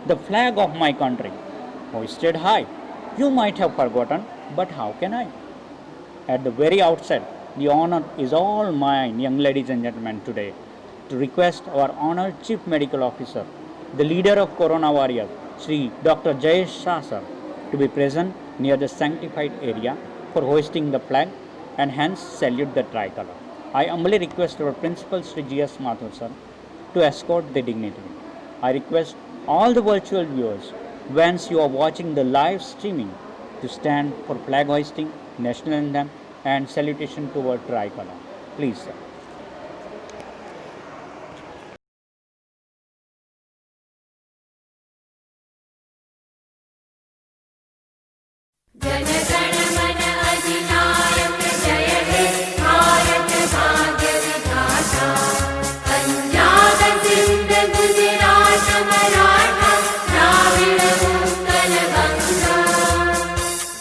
the flag of my country, hoisted high. You might have forgotten, but how can I? At the very outset, the honor is all mine, young ladies and gentlemen, today, to request our honored Chief Medical Officer, the leader of Corona Warriors, Sri Dr. Jayesh Shah sir, to be present near the sanctified area for hoisting the flag and hence salute the tricolor. I humbly request our Principal Sri G.S. Mathur sir to escort the dignitary. I request all the virtual viewers, once you are watching the live streaming, to stand for flag hoisting, national anthem, and salutation toward tricolor. Please, sir. जनगण मन अधिनायक जय हे भारत भाग्य विधाता पंजाब सिंध गुजरात मराठा द्राविड़ उत्कल गंगा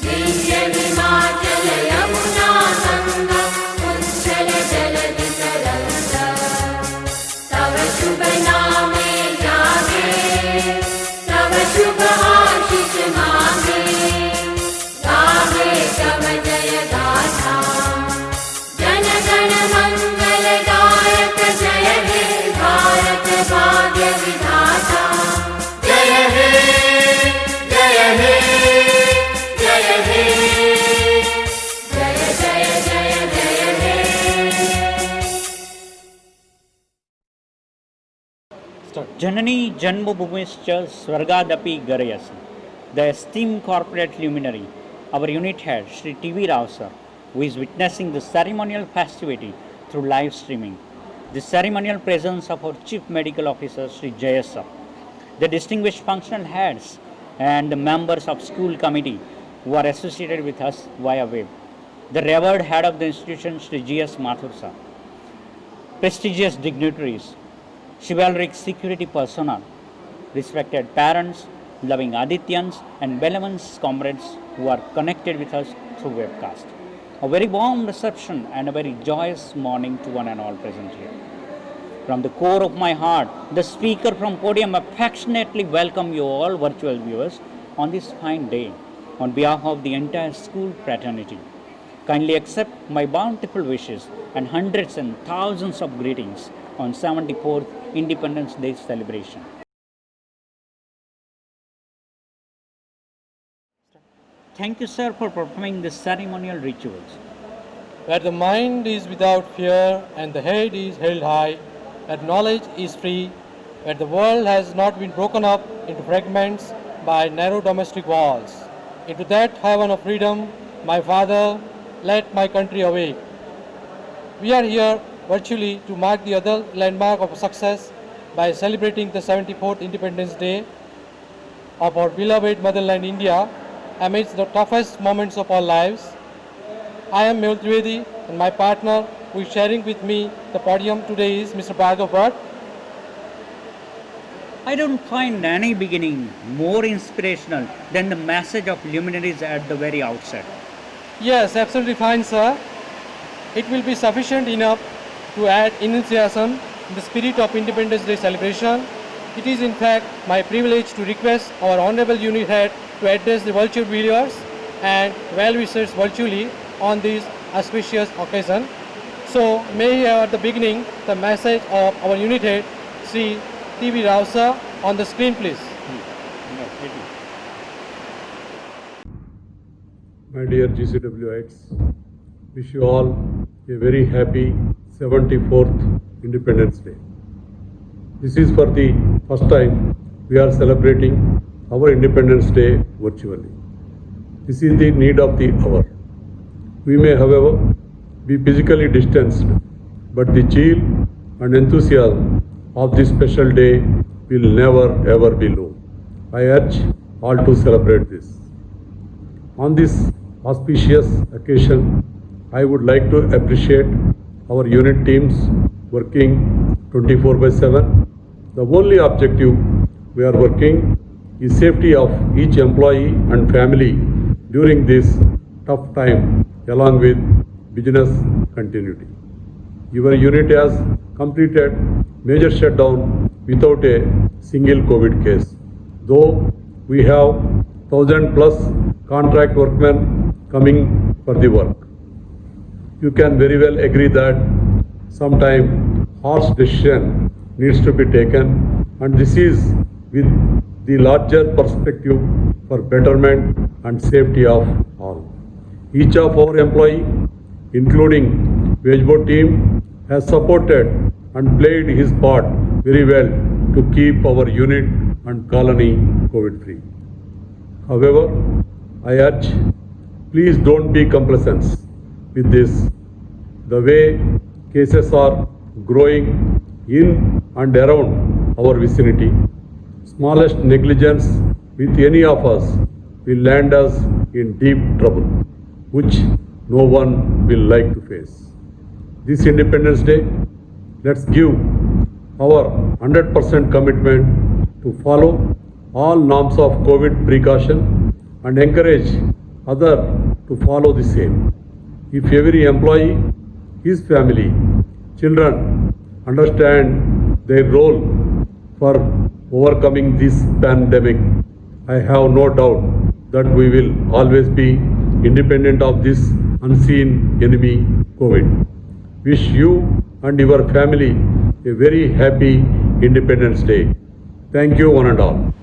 विंध्य हिमाचल यमुना गंगा उच्छल जलधि तरंगा तव शुभ नामे जागे तव शुभ आशीष मांगे तव जय गाथा जन गण मंगल गायक जय हे भारत भाग्य विधाता जय हे जय हे जय हे जय जय जय जय हे Janani Janmabhumischa Swargadapi Garayasi. The esteemed corporate luminary, our unit head, Sri T.V. Rao sir, who is witnessing the ceremonial festivity through live streaming. The ceremonial presence of our Chief Medical Officer, Sri Jayesh sir. The distinguished functional heads and the members of school committee who are associated with us via web. The revered head of the institution, Sri G.S. Mathur sir. Prestigious dignitaries, chivalric security personnel, respected parents, loving Adityans and benevolent comrades who are connected with us through webcast. A very warm reception and a very joyous morning to one and all present here. From the core of my heart, the speaker from podium affectionately welcome you all virtual viewers on this fine day on behalf of the entire school fraternity. Kindly accept my bountiful wishes and hundreds and thousands of greetings on 74th Independence Day celebration. Thank you, sir, for performing the ceremonial rituals. Where the mind is without fear and the head is held high, where knowledge is free, where the world has not been broken up into fragments by narrow domestic walls. Into that heaven of freedom, my Father, let my country awake. We are here virtually to mark the other landmark of success by celebrating the 74th Independence Day of our beloved motherland India amidst the toughest moments of our lives. I am Mehul Trivedi and my partner who is sharing with me the podium today is Mr. Bhargav Bhatt. I don't find any beginning more inspirational than the message of luminaries at the very outset. Yes, absolutely fine, sir. It will be sufficient enough to add enthusiasm in the spirit of Independence Day celebration. It is in fact my privilege to request our Honorable Unit Head to address the virtual viewers and well-wishers virtually on this auspicious occasion. So may he have at the beginning the message of our Unit Head, Sri T.V. Rao sir, on the screen please. My dear GCWites, wish you all a very happy 74th Independence Day. This is for the first time we are celebrating our Independence Day virtually. This is the need of the hour. We may, however, be physically distanced, but the zeal and enthusiasm of this special day will never ever be low. I urge all to celebrate this. On this auspicious occasion, I would like to appreciate our unit teams working 24/7. The only objective we are working is safety of each employee and family during this tough time along with business continuity. Your unit has completed major shutdown without a single COVID case. though we have 1,000 plus contract workmen coming for the work. You can very well agree that sometime harsh decision needs to be taken, and this is with the larger perspective for betterment and safety of all. Each of our employee, including Wage Board team, has supported and played his part very well to keep our unit and colony COVID free. However, I urge, please don't be complacent with this. The way cases are growing in and around our vicinity, smallest negligence with any of us will land us in deep trouble, which no one will like to face. This Independence Day, let's give our 100% commitment to follow all norms of COVID precaution and encourage others to follow the same. If every employee, his family, children understand their role for overcoming this pandemic, I have no doubt that we will always be independent of this unseen enemy, COVID. Wish you and your family a very happy Independence Day. Thank you one and all.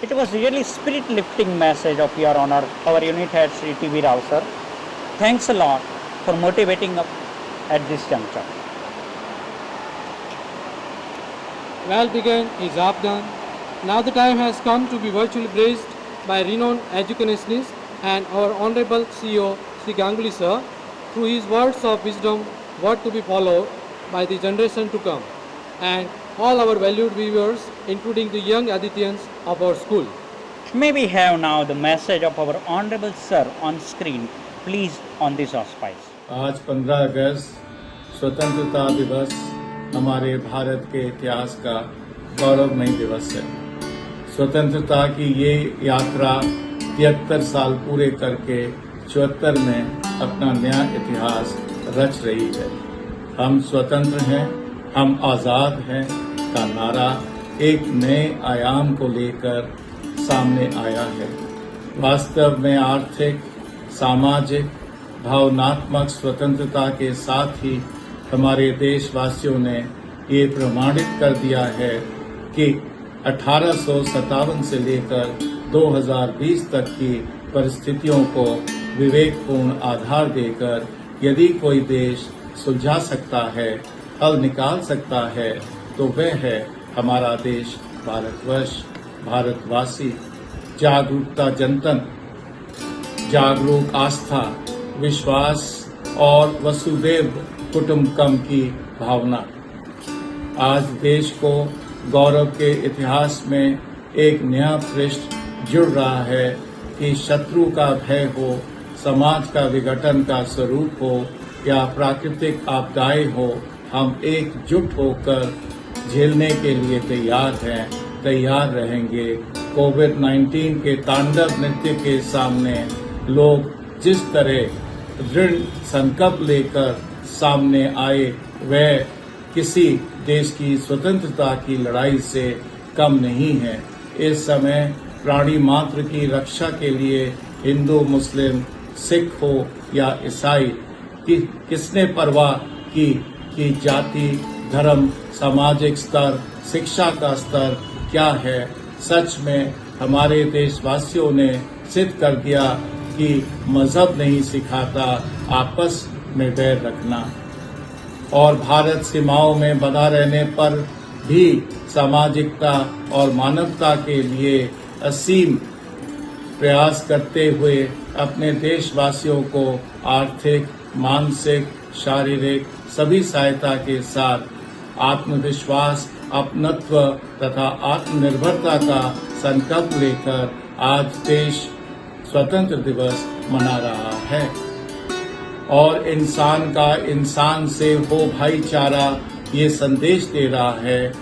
It was really spirit-lifting message of Your Honor, our unit head Sri T.V. Rao sir. Thanks a lot for motivating us at this juncture. Well begun is half done. Now the time has come to be virtually praised by renowned educationist and our Honorable CEO Sri Ganguly sir through his words of wisdom, what to be followed by the generation to come, and all our valued viewers, including the young Adityans of our school. May we have now the message of our Honorable Sir on screen, please, on this auspice. आज 15 अगस्त स्वतंत्रता दिवस हमारे भारत के इतिहास का गौरवमयी दिवस है। स्वतंत्रता की ये यात्रा 73 साल पूरे करके 74 में अपना नया इतिहास रच रही है। हम स्वतंत्र हैं, हम आज़ाद हैं का नारा एक नए आयाम को लेकर सामने आया है। वास्तव में आर्थिक, सामाजिक, भावनात्मक स्वतंत्रता के साथ ही हमारे देशवासियों ने ये प्रमाणित कर दिया है कि 1857 से लेकर 2020 तक की परिस्थितियों को विवेकपूर्ण आधार देकर यदि कोई देश सुलझा सकता है, हल निकाल सकता है, तो वह है हमारा देश भारतवर्ष। भारतवासी जागरूकता, जनतन, जागरूक आस्था, विश्वास और वसुदेव कुटुंबकम की भावना आज देश को गौरव के इतिहास में एक नया पृष्ठ जुड़ रहा है कि शत्रु का भय हो, समाज का विघटन का स्वरूप हो या प्राकृतिक आपदाएं हो, हम एकजुट होकर झेलने के लिए तैयार हैं, तैयार रहेंगे। कोविड-19 के तांडव नृत्य के सामने लोग जिस तरह दृढ़ संकल्प लेकर सामने आए, वह किसी देश की स्वतंत्रता की लड़ाई से कम नहीं है। इस समय प्राणी मात्र की रक्षा के लिए हिंदू, मुस्लिम, सिख हो या ईसाई, किसने परवाह की कि जाति, धर्म, सामाजिक स्तर, शिक्षा का स्तर क्या है। सच में हमारे देशवासियों ने सिद्ध कर दिया कि मजहब नहीं सिखाता आपस में बैर रखना, और भारत सीमाओं में बना रहने पर भी सामाजिकता और मानवता के लिए असीम प्रयास करते हुए अपने देशवासियों को आर्थिक, मानसिक, शारीरिक सभी सहायता के साथ आत्मविश्वास, अपनत्व तथा आत्मनिर्भरता का संकल्प लेकर आज देश स्वतंत्र दिवस मना रहा है। और इंसान का इंसान से हो भाईचारा ये संदेश दे रहा है।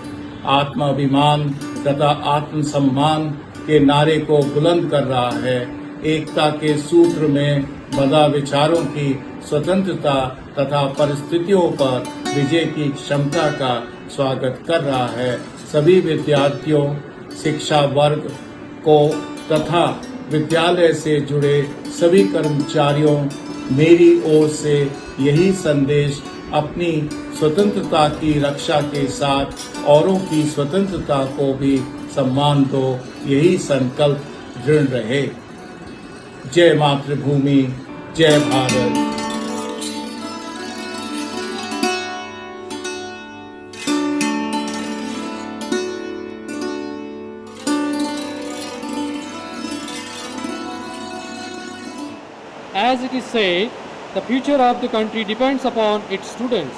आत्माभिमान तथा आत्मसम्मान के नारे को बुलंद कर रहा है। एकता के सूत्र में बंधा विचारों की स्वतंत्रता तथा परिस्थितियों पर विजय की क्षमता का स्वागत कर रहा है। सभी विद्यार्थियों, शिक्षा वर्ग को तथा विद्यालय से जुड़े सभी कर्मचारियों मेरी ओर से यही संदेश अपनी स्वतंत्रता की रक्षा के साथ औरों की स्वतंत्रता को भी सम्मान दो, यही संकल्प दृढ़ रहे। जय मातृभूमि, जय Bharat. As it is said, the future of the country depends upon its students.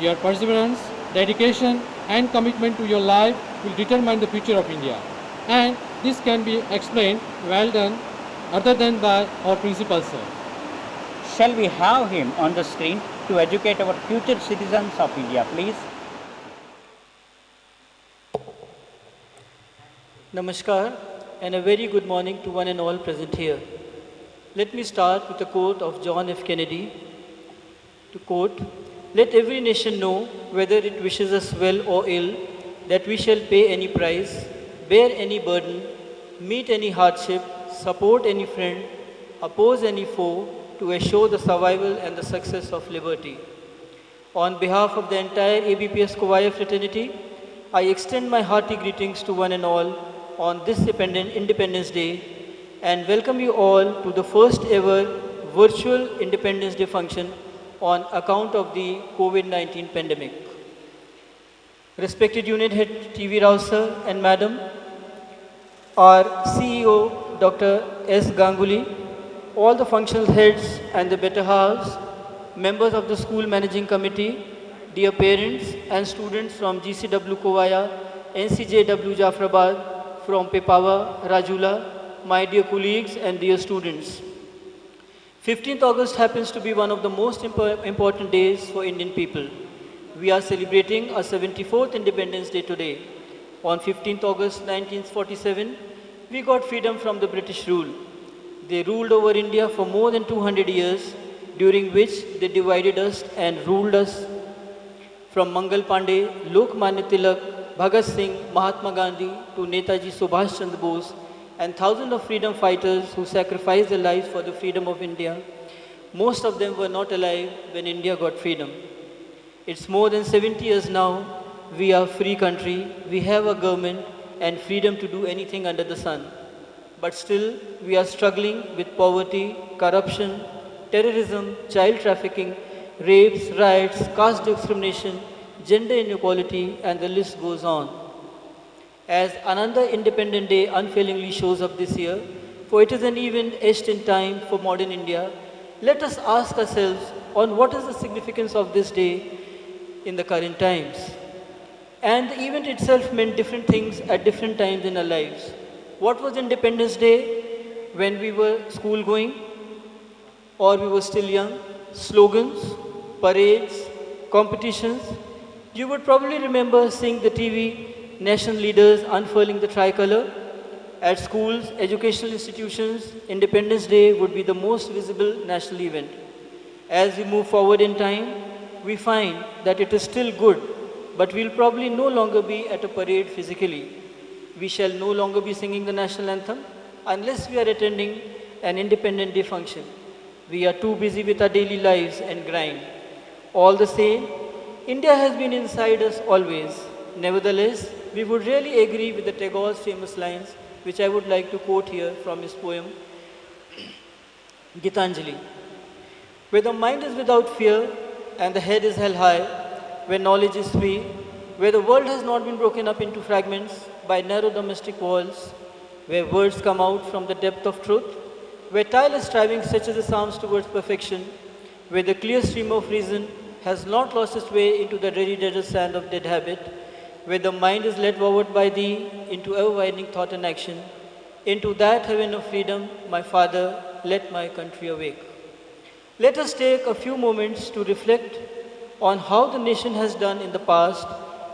Your perseverance, dedication, and commitment to your life will determine the future of India. And this can be explained well done other than by our principal sir. Shall we have him on the screen to educate our future citizens of India, please? Namaskar and a very good morning to one and all present here. Let me start with a quote of John F. Kennedy. To quote, "Let every nation know, whether it wishes us well or ill, that we shall pay any price, bear any burden, meet any hardship, support any friend, oppose any foe, to assure the survival and the success of liberty." On behalf of the entire ABPS Kovaya fraternity, I extend my hearty greetings to one and all on this Independence Day and welcome you all to the first ever virtual Independence Day function on account of the COVID-19 pandemic. Respected Unit Head TV Rao sir and Madam, our CEO Dr. S. Ganguly, all the functional heads and the better halves, members of the school managing committee, dear parents and students from GCW Kovaya, NCJW Jafrabad, from Pepawa, Rajula, my dear colleagues and dear students. 15th August happens to be one of the most important days for Indian people. We are celebrating our 74th Independence Day today. On 15th August 1947, we got freedom from the British rule. They ruled over India for more than 200 years, during which they divided us and ruled us. From Mangal Pandey, Lokmanya Tilak, Bhagat Singh, Mahatma Gandhi to Netaji Subhash Chandra Bose, and thousands of freedom fighters who sacrificed their lives for the freedom of India. Most of them were not alive when India got freedom. It's more than 70 years now. We are a free country. We have a government and freedom to do anything under the sun. But still, we are struggling with poverty, corruption, terrorism, child trafficking, rapes, riots, caste discrimination, gender inequality, and the list goes on. As another Independent Day unfailingly shows up this year, for it is an event etched in time for modern India, let us ask ourselves on what is the significance of this day in the current times. And the event itself meant different things at different times in our lives. What was Independence Day when we were school going or we were still young? Slogans, parades, competitions. You would probably remember seeing the TV national leaders unfurling the tricolor. At schools, educational institutions, Independence Day would be the most visible national event. As we move forward in time, we find that it is still good, but we'll probably no longer be at a parade physically. We shall no longer be singing the national anthem unless we are attending an Independent Day function. We are too busy with our daily lives and grind. All the same, India has been inside us always. Nevertheless, we would really agree with the Tagore's famous lines, which I would like to quote here from his poem, Gitanjali. Where the mind is without fear and the head is held high, where knowledge is free, where the world has not been broken up into fragments by narrow domestic walls, where words come out from the depth of truth, where tireless striving stretches its arms towards perfection, where the clear stream of reason has not lost its way into the dreary desert sand of dead habit, where the mind is led forward by thee into ever-widening thought and action, into that heaven of freedom, my Father, let my country awake. Let us take a few moments to reflect on how the nation has done in the past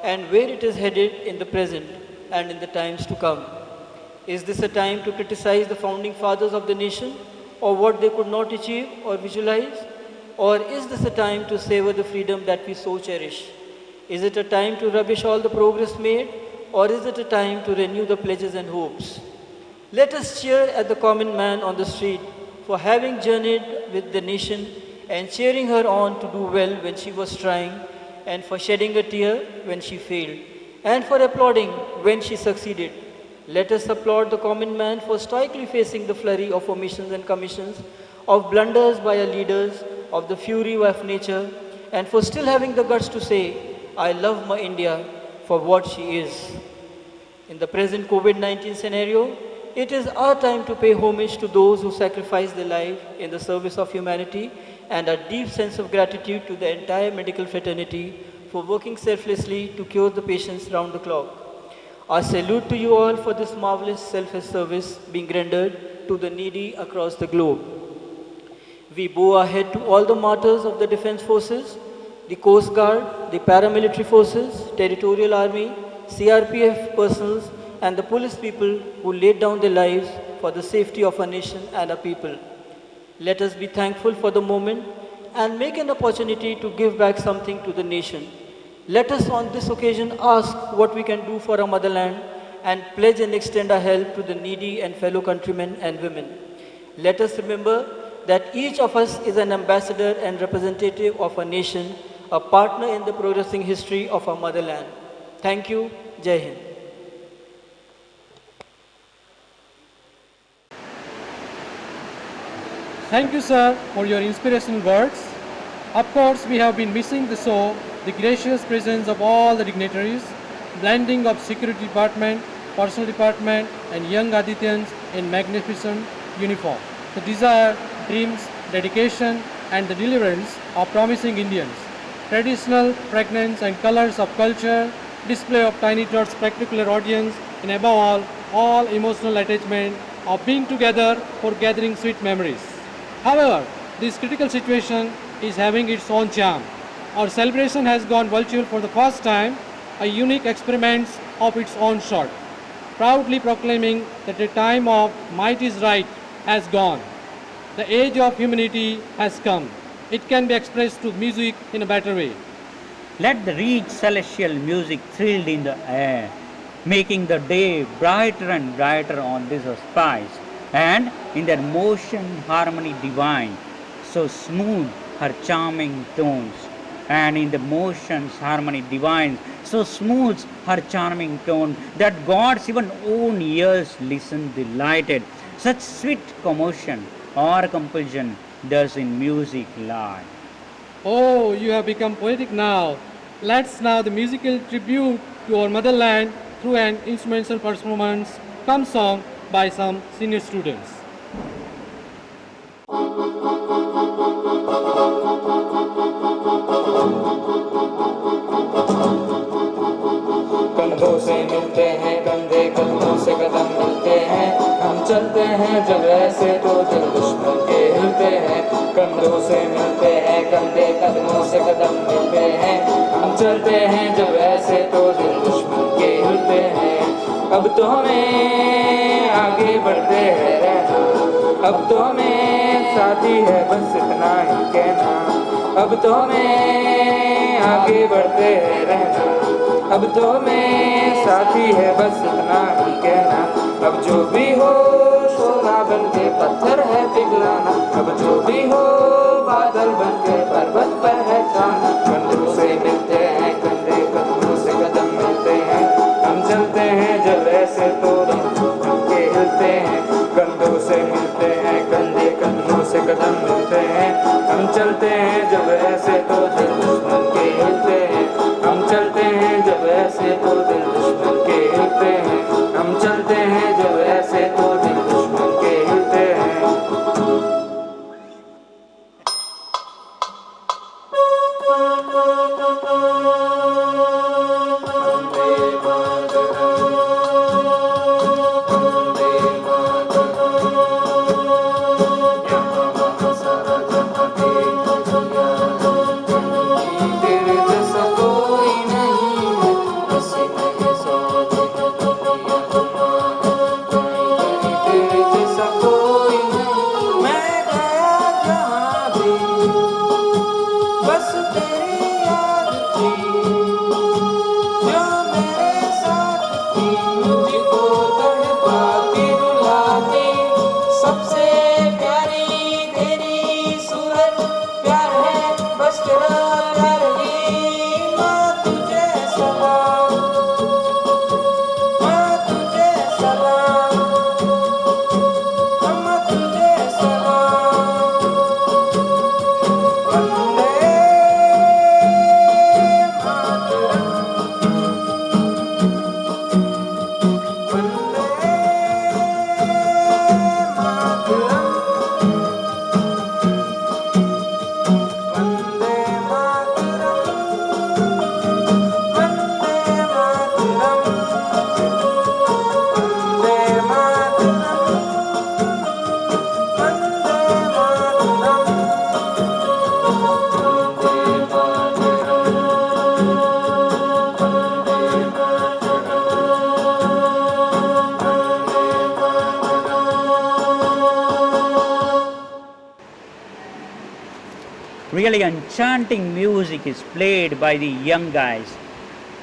and where it is headed in the present and in the times to come. Is this a time to criticize the founding fathers of the nation or what they could not achieve or visualize? Or is this a time to savor the freedom that we so cherish? Is it a time to rubbish all the progress made, or is it a time to renew the pledges and hopes? Let us cheer at the common man on the street for having journeyed with the nation and cheering her on to do well when she was trying, and for shedding a tear when she failed, and for applauding when she succeeded. Let us applaud the common man for stoically facing the flurry of omissions and commissions, of blunders by our leaders, of the fury of nature, and for still having the guts to say, I love my India for what she is. In the present COVID-19 scenario, it is our time to pay homage to those who sacrificed their life in the service of humanity, and a deep sense of gratitude to the entire medical fraternity for working selflessly to cure the patients round the clock. Our salute to you all for this marvelous selfless service being rendered to the needy across the globe. We bow our head to all the martyrs of the defense forces, the Coast Guard, the paramilitary forces, Territorial Army, CRPF personnel, and the police people who laid down their lives for the safety of our nation and our people. Let us be thankful for the moment and make an opportunity to give back something to the nation. Let us on this occasion ask what we can do for our motherland and pledge and extend our help to the needy and fellow countrymen and women. Let us remember that each of us is an ambassador and representative of our nation, a partner in the progressing history of our motherland. Thank you. Jai Hind. Thank you, sir, for your inspirational words. Of course, we have been missing the show, the gracious presence of all the dignitaries, blending of security department, personal department, and young Adityans in magnificent uniform. The desire, dreams, dedication, and the deliverance of promising Indians. Traditional fragrance and colors of culture, display of tiny tots spectacular audience, and above all emotional attachment of being together for gathering sweet memories. However, this critical situation is having its own charm. Our celebration has gone virtual for the first time, a unique experiment of its own sort, proudly proclaiming that the time of might is right has gone. The age of humanity has come. It can be expressed through music in a better way. Let the rich celestial music thrill in the air, making the day brighter and brighter on this skies, and in their motion harmony divine, so smooth her charming tones, and in the motions harmony divine, so smooth her charming tone, that God's even own ears listen delighted. Such sweet commotion or compulsion does in music lie. Oh, you have become poetic now. Let's now the musical tribute to our motherland through an instrumental performance, come song by some senior students. कंधों से मिलते हैं कंधे, कदमों से कदम मिलते हैं, हम चलते हैं जब ऐसे तो दिल दुश्मन के हिलते हैं। कंधों से मिलते हैं कंधे, कदमों से कदम मिलते हैं, हम चलते हैं जब ऐसे तो दिल दुश्मन के हिलते हैं। अब तो हमें आगे बढ़ते हैं रहना, अब तो हमें साथी है बस इतना ही कहना। अब तो हमें आगे बढ़ते हैं रहना, अब तो हमें साथी है बस इतना ही कहना। अब जो भी हो शोला बन के पत्थर है पिघलाना, अब जो भी हो बादल बन के पर्वत पर है छाना। कंधों से मिलते हैं कंधे, कदमों से कदम मिलते हैं, हम चलते हैं जब ऐसे तो दिल दुश्मन के हिलते हैं। कंधों से मिलते हैं कंधे, कदमों से कदम मिलते हैं, हम चलते हैं जब ऐसे तो दिल दुश्मन के हिलते हैं। हम चलते हैं जब ऐसे तो दिल दुश्मन के हिलते हैं, हम चलते हैं जब ऐसे तो दिल दुश्मन के हिलते हैं। सूरत प्यार है बस तेरा प्यार ही माँ तुझे सलाम माँ तुझे सलाम माँ तुझे सलाम Vande Mataram Really enchanting music is played by the young guys.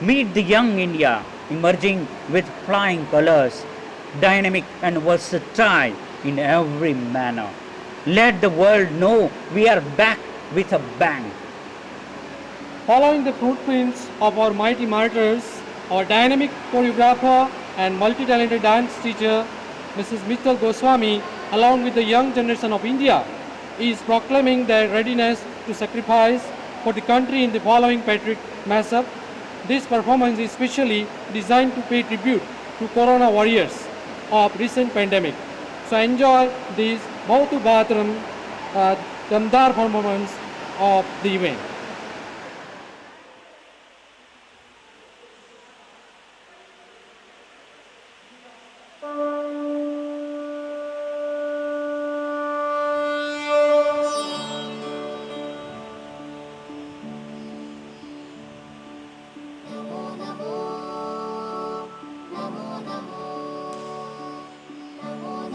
Meet the young India emerging with flying colors, dynamic and versatile in every manner. Let the world know we are back with a bang. Following the footprints of our mighty martyrs, our dynamic choreographer and multi-talented dance teacher, Mrs. Mittal Goswami, along with the young generation of India, is proclaiming their readiness to sacrifice for the country in the following patriotic mass-up. This performance is specially designed to pay tribute to Corona warriors of recent pandemic. So enjoy this Bautu Bhatram Damdar performance of the event.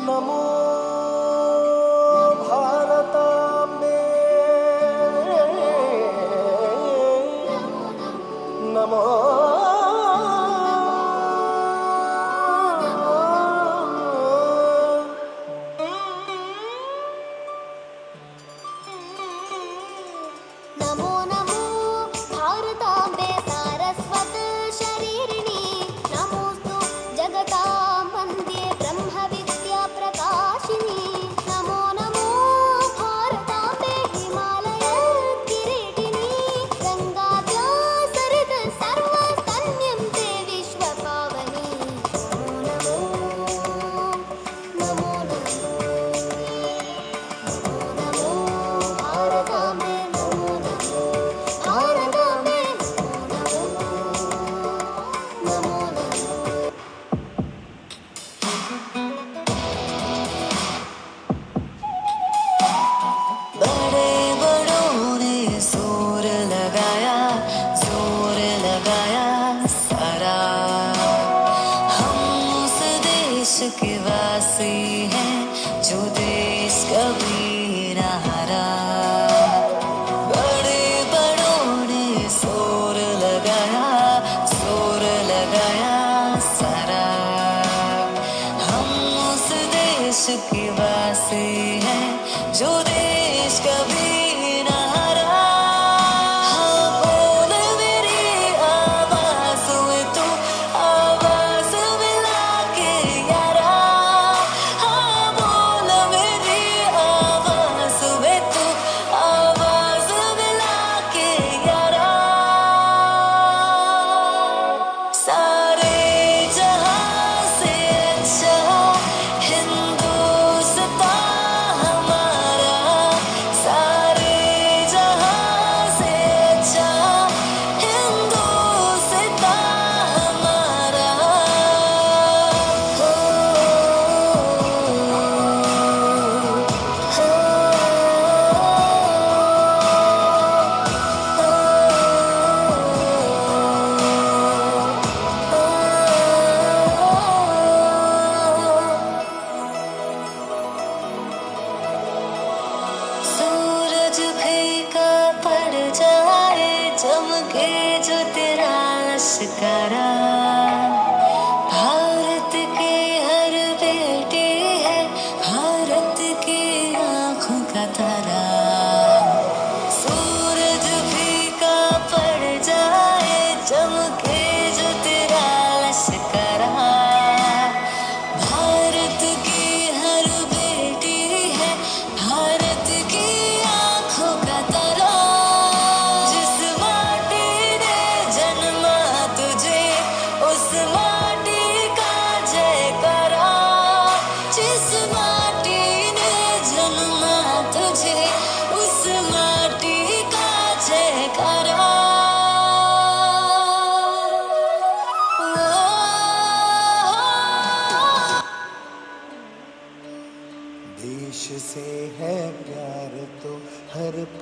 नमो भारताम्बे नमो नमो नमो भारताम्बे सारस्वत शरीरिणी नमोस्तु जगतां वन्द्ये ब्रह्मविद्या प्रकाशिनी नमो नमो भारताम्बे हिमालय किरीटिनी गङ्गाद्या सरित सर्वस्तन्यं ते विश्वपावनी नमो नमो नमो नमो भारताम्बे नमो नमो भारताम्बे नमो नमो बड़े बड़ों ने जोर लगाया सारा हम उस देश के वासी हैं जो देश कभी न हारा बड़े बड़ों ने जोर लगाया सारा हम उस देश के वासी हैं जो देश कभी न हारा हाँ बोल मेरी आवाज में तू आवाज मिला के यारा हाँ बोल मेरी आवाज में तू आवाज मिला के यारा सारे जहां से अच्छा हिंदुस्तान हमारा सारे जहां से अच्छा हिंदुस्तान हमारा सूरज फीका पड़ जाए चमके जो तेरा लश्करा भारत की हर बेटी है भारत की आंखों का तारा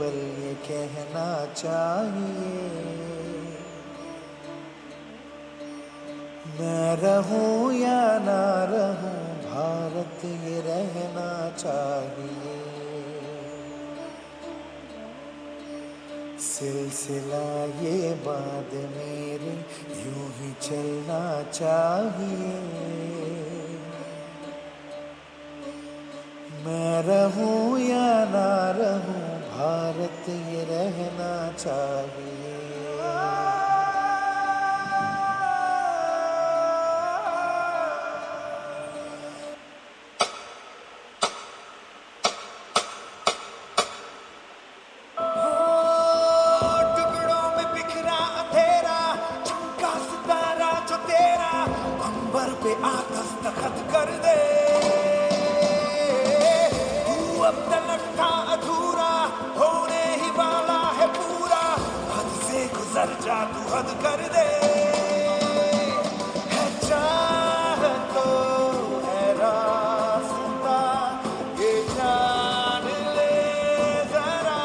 केवल ये कहना चाहिए, मैं रहूं या ना रहूं भारत ये रहना चाहिए। सिलसिला ये बात मेरे यूं ही चलना चाहिए, मैं रहूं या ना रहूं भारत ये रहना चाहिए। टुकड़ों में बिखरा अंधेरा, चमका सितारा जो तेरा, अंबर पे आ दस्तखत कर दे। तू अब तलक था अधूरा, होने ही वाला है पूरा, हद से गुजर जा तू हद कर दे। है चाह तो है रास्ता, ये जान ले जरा,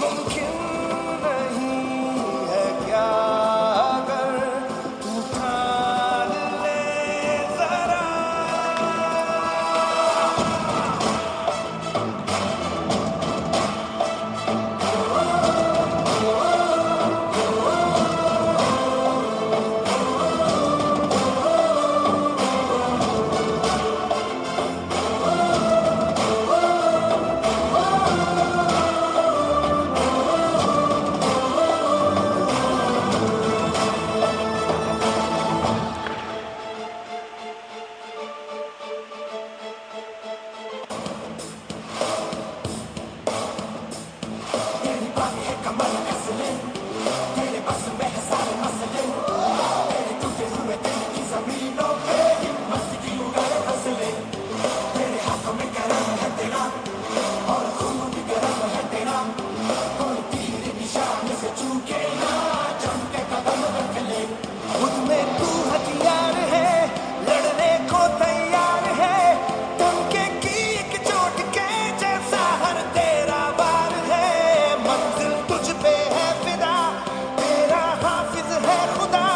मुमकिन नहीं है क्या अगर तू ठान ले जरा। खुद में तू हथियार है, लड़ने को तैयार है, धमके की एक चोट के जैसा हर तेरा वार है। मंजिल तुझ पे है फिदा, तेरा हाफिज है खुदा,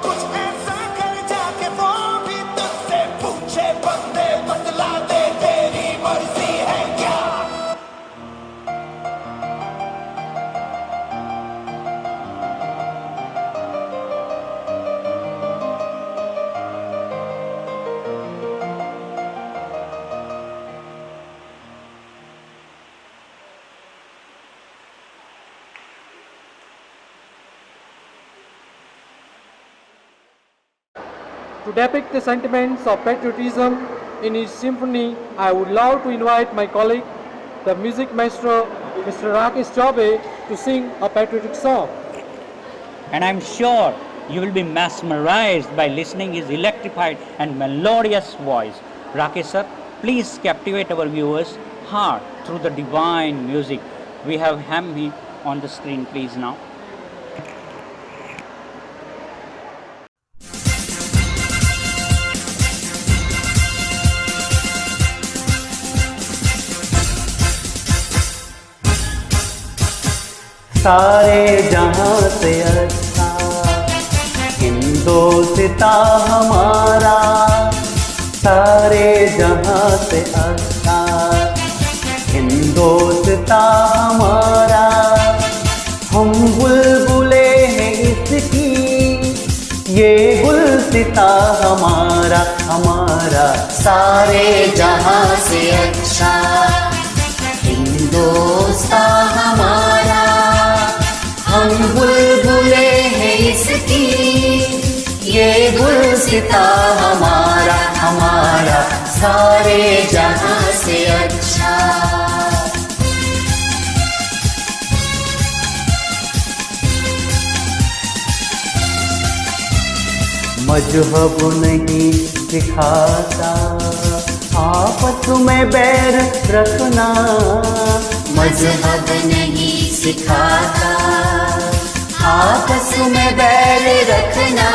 कुछ ऐसा कर जाके वो भी तुझसे पूछे बंदे बदला दे, तेरी मर्जी है क्या। To depict the sentiments of patriotism in his symphony, I would love to invite my colleague, the music maestro, Mr. Rakesh Chaube, to sing a patriotic song. And I'm sure you will be mesmerized by listening his electrified and melodious voice. Rakesh sir, please captivate our viewers' heart through the divine music. We have him on the screen, please now. सारे जहां से अच्छा हिंदोस्तां हमारा, सारे जहां से अच्छा हिंदोस्तां हमारा। हम बुलबुले हैं इसकी, ये गुलसिता हमारा हमारा। सारे जहां से अच्छा हिंदोस्तां हमारा, हम बुलबुले हैं इसकी, ये गुलसिता हमारा हमारा। सारे जहां से अच्छा। मजहब नहीं सिखाता आपस में बैर रखना, मजहब नहीं सिखाता आपस में बैर रखना।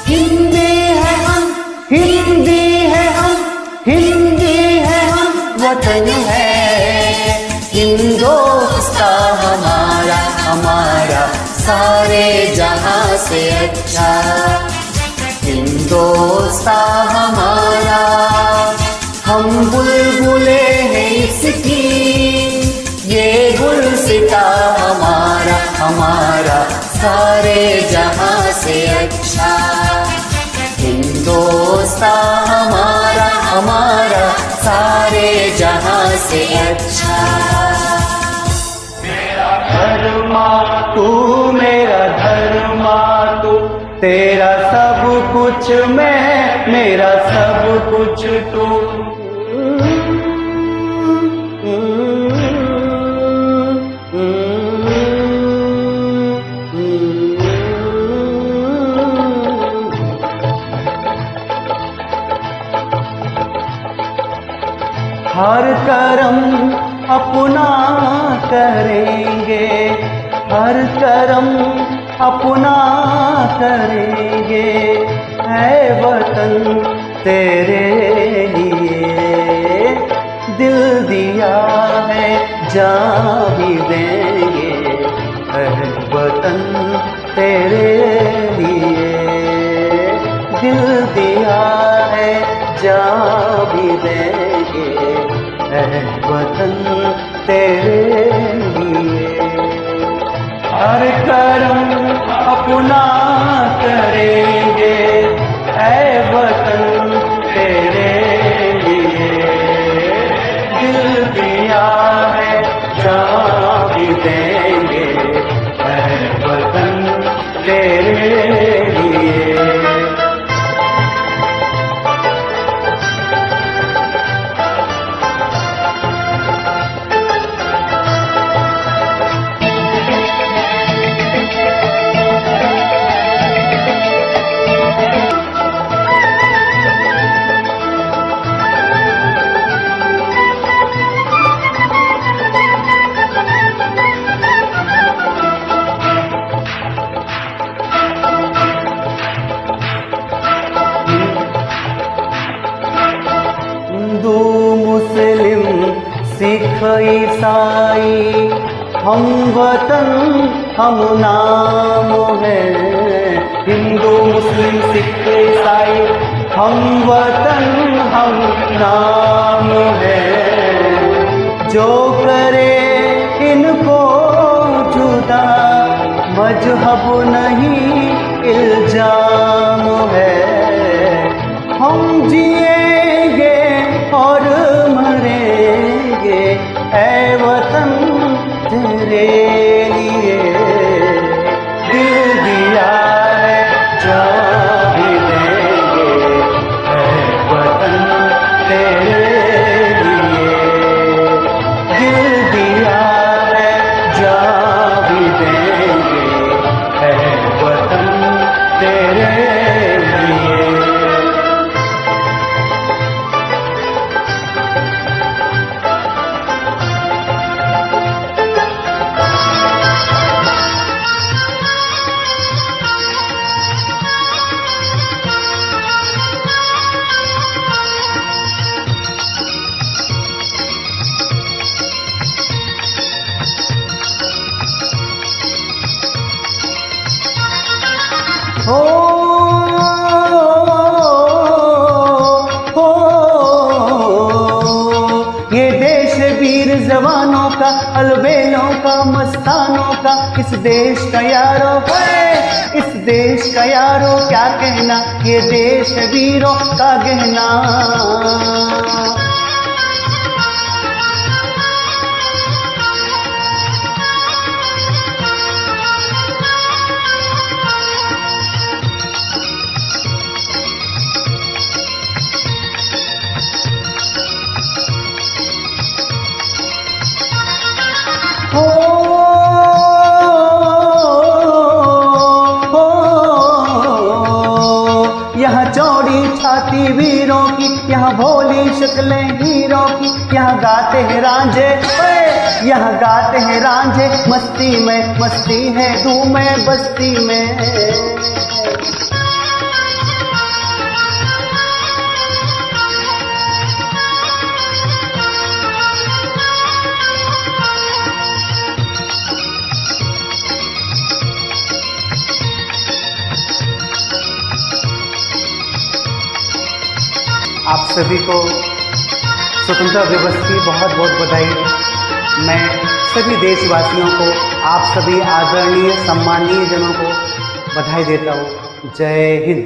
हिंदी है हम, हिंदी है हम, हिंदी है हम, वतन है सारे जहां से अच्छा। हिंदुस्तान हमारा, हम बुलबुले हैं इसकी, ये गुलसिता हमारा, हमारा सारे जहां से अच्छा। हिंदुस्तान हमारा, हमारा सारे जहां से अच्छा। धर्मा तू मेरा धर्मा तू, तेरा सब कुछ मैं, मेरा सब कुछ तू। हर कर्म अपना करेंगे, हर कर्म अपना करेंगे, है वतन तेरे लिए। दिल दिया है जान भी देंगे, है वतन तेरे लिए। दिल दिया है जान भी देंगे, है वतन तेरे लिए। हर कर्म अपना करेंगे, है वतन तेरे लिए। दिल दिया है जान भी देंगे, है वतन तेरे लिए। हिंदू मुस्लिम सिख ईसाई, हम वतन हम नाम है। हिंदू मुस्लिम सिख ईसाई, हम वतन हम नाम है। जो करे इनको जुदा, मजहब नहीं इल्जाम है। हम जिएंगे और मरेंगे, ऐ वतन तेरे लिए। दिल दिया है जान भी देंगे, ऐ वतन तेरे लिए। दिल दिया है जान भी देंगे, ऐ वतन तेरे लिए। हो ये देश वीर जवानों का, अलबेलों का, मस्तानों का, इस देश का यारो है, इस देश का यारो क्या कहना, ये देश वीरों का गहना। हो यहाँ चौड़ी छाती वीरों की, यहाँ भोली शक्लें हीरों की, यहाँ गाते हैं रांझे, यहाँ गाते हैं रांझे मस्ती में, मस्ती है धूम में बस्ती में। सभी को स्वतंत्रता दिवस की बहुत बहुत बधाई। मैं सभी देशवासियों को, आप सभी आदरणीय सम्माननीय जनों को बधाई देता हूँ। जय Hind.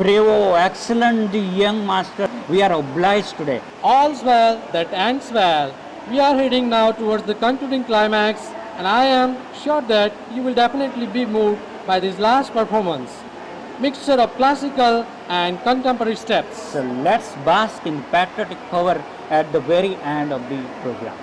Bravo, excellent, the young master. We are obliged today. All's well that ends well. We are heading now towards the concluding climax, and I am sure that you will definitely be moved by this last performance. Mixture of classical and contemporary steps. So let's bask in patriotic power at the very end of the program.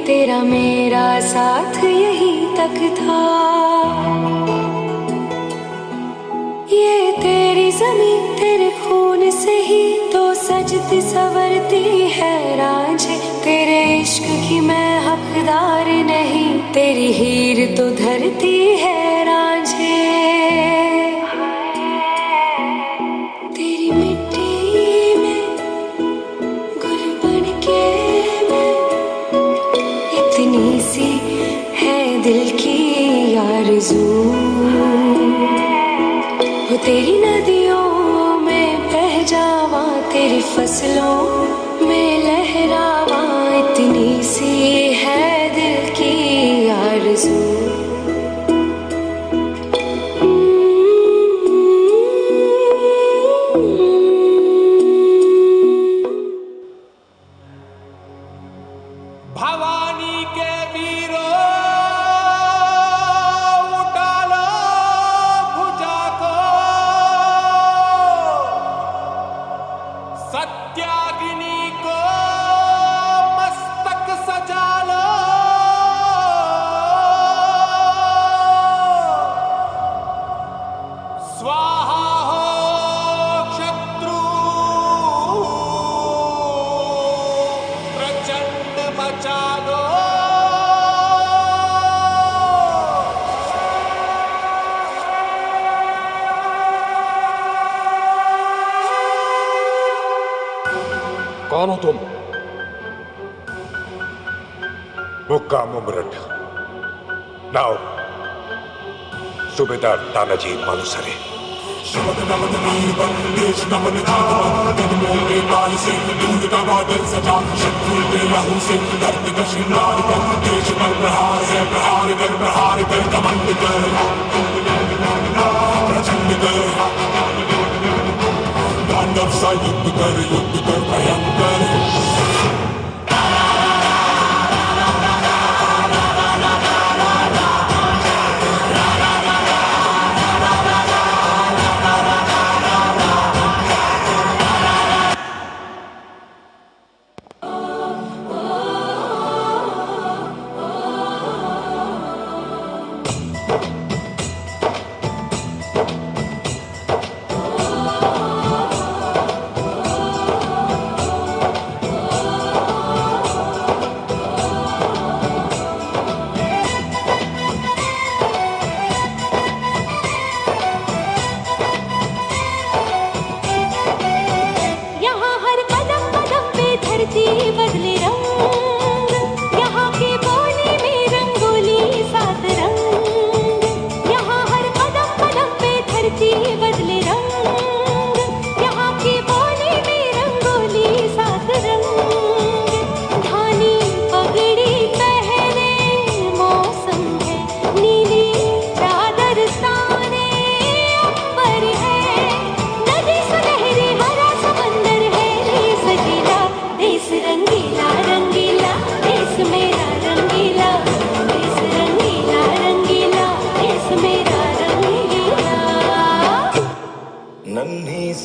तेरा मेरा साथ यही तक था। ये तेरी ज़मीं तेरे खून से ही तो सजती संवरती है रांझे। तेरे इश्क की मैं हकदार नहीं, तेरी हीर तो धरती है रांझे। तेरी मिट्टी में गुल बन के इतनी सी है दिल की आरज़ू। वो तेरी नदियों में बह जावा, तेरी फसलों में लहरावा, इतनी सी है दिल की आरज़ू। भवानी के वीरों उठा लो भुजा को, सत्याग्नि को मस्तक सजा लो। स्वाहा हो शत्रु, प्रचंड मचा दो। कौन हो तुम? मुक्का मुमरट नाउ सूबेदार तानाजी मालुसरे। युद्ध कर भयंकर। बदले रंग, यहाँ के बोली में रंगोली सात रंग। यहाँ हर कदम कदम पे धरती बदले रंग, यहाँ के बोली में रंगोली सात रंग। धानी पगड़ी पहने मौसम है, नीली चादर ताने अंबर है। नदी सुनहरी हरा समंदर है, सजीला देश रंगीला रंगीला, देश मेरा रंगीला, देश रंगीला रंगीला, देश मेरा रंगीला।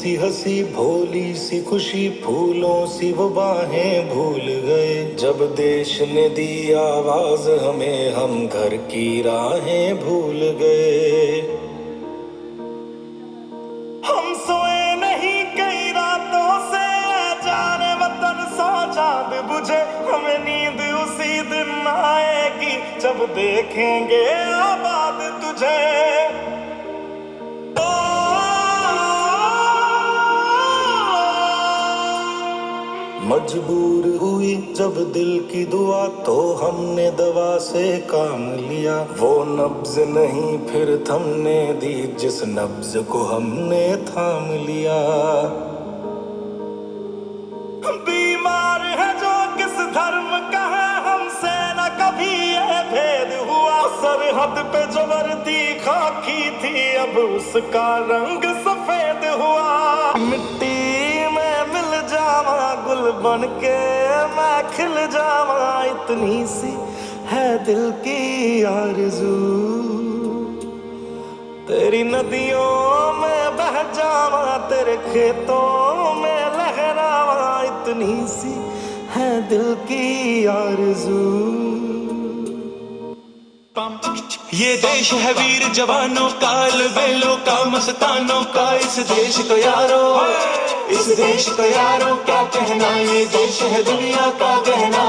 सी हंसी भोली सी खुशी फूलों सी वो बाहें भूल गए जब देश ने दी आवाज हमें हम घर की राहें भूल गए हम सोए नहीं कई रातों से जाने वतन सौ चांद बुझे हमें नींद उसी दिन आएगी जब देखेंगे आबाद तुझे मजबूर हुई जब दिल की दुआ तो हमने दवा से काम लिया वो नब्ज नहीं फिर थमने दी जिस नब्ज को हमने थाम लिया बीमार है जो किस धर्म का है हमसे न कभी ये भेद हुआ सरहद पे जो वर्दी खाकी थी अब उसका रंग सफेद हुआ मिट्टी में मिल जावा गुल बन के मैं खिल जावा इतनी सी है दिल की आरज़ू तेरी नदियों में बह जावा तेरे खेतों में लहरावा इतनी सी है दिल की आरज़ू ये देश है वीर जवानों का अलबेलों का मस्तानों का इस देश को यारो इस देश को यारो क्या कहना ये देश है दुनिया का गहना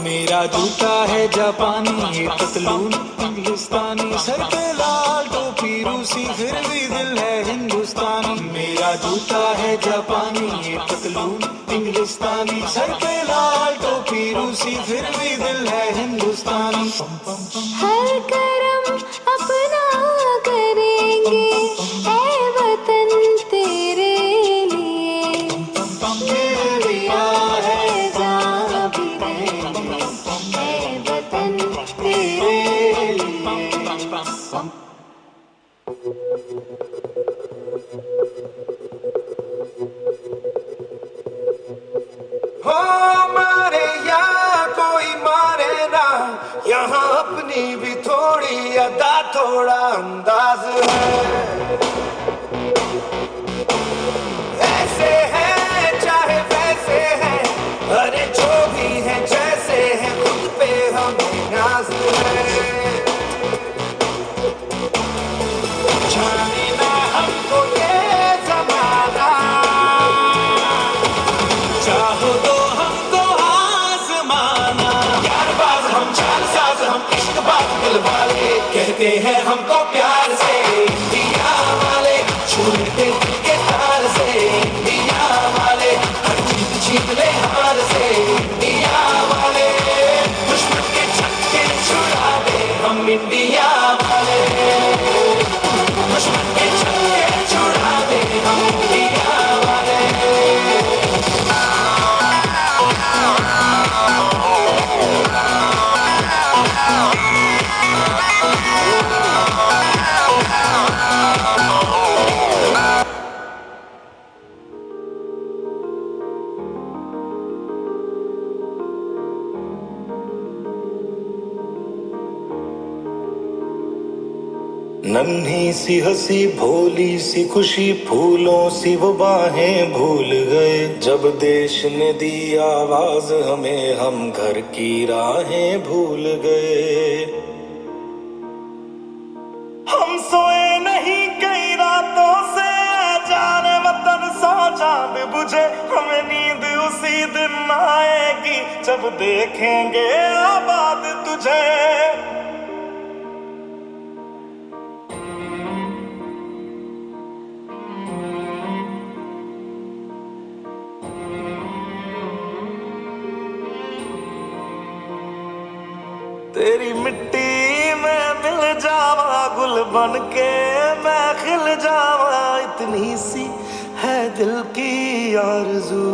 मेरा जूता है जापानी ये पतलून इंग्लिस्तानी सर पे लाल टोपी रूसी फिर भी दिल है हिंदुस्तानी मेरा जूता है जापानी ये पतलून इंग्लिस्तानी सर पे लाल टोपी रूसी फिर भी दिल है हिंदुस्तानी हर करम अपना करेंगे ऐ वतन तेरे लिए दिया है जान भी देंगे ऐ वतन तेरे लिए हो मारे या कोई मारे ना यहाँ अपनी भी थोड़ी अदा थोड़ा अंदाज है ऐसे है चाहे वैसे है अरे जो भी है जैसे है खुद पे हमें नाज है जाने ना हमको ये ज़माना चाहो तो हमको आज़माना यारबाज़ हम चालसाज़ हम इश्क़बाज़ दिल वाले कहते हैं हमको प्यार से दिया वाले छूटे दिल के तार से दिया वाले हर चीज़ जीत ले हार से दिया वाले दुश्मन के छक्के छुड़ा दे हम इंडिया वाले दुश्मन के छक्के छुड़ा दे हम इंडिया वाले नन्ही सी हंसी भोली सी खुशी फूलों सी वो बाहें भूल गए जब देश ने दी आवाज हमें हम घर की राहें भूल गए हम सोए नहीं कई रातों से जाने वतन सौ चांद बुझे हमें नींद उसी दिन आएगी जब देखेंगे आबाद तुझे तेरी मिट्टी में मिल जावा गुल बन के मैं खिल जावा इतनी सी है दिल की आरज़ू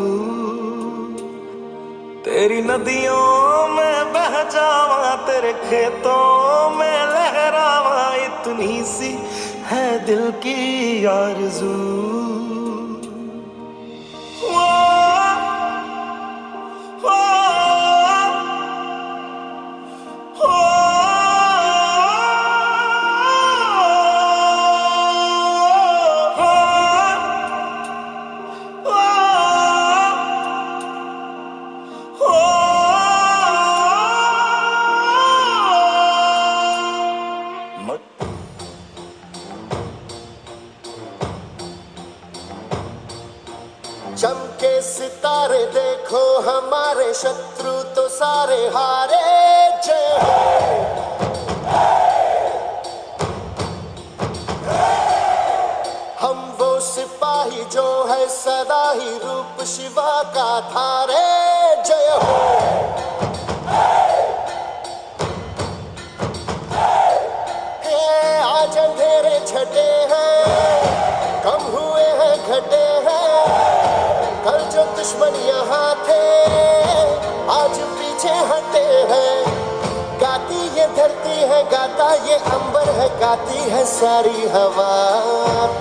तेरी नदियों में बह जावा तेरे खेतों में लहरावा इतनी सी है दिल की आरज़ू देखो हमारे शत्रु तो सारे हारे, जय हो। हम वो सिपाही जो है सदा ही रूप शिवा का धारे, जय हो। आज अंधेरे छटे हैं, कम हुए हैं घटे हैं, कल जो दुश्मन यहाँ थे आज पीछे हटे हैं। गाती ये धरती है, गाता ये अंबर है, गाती है सारी हवा।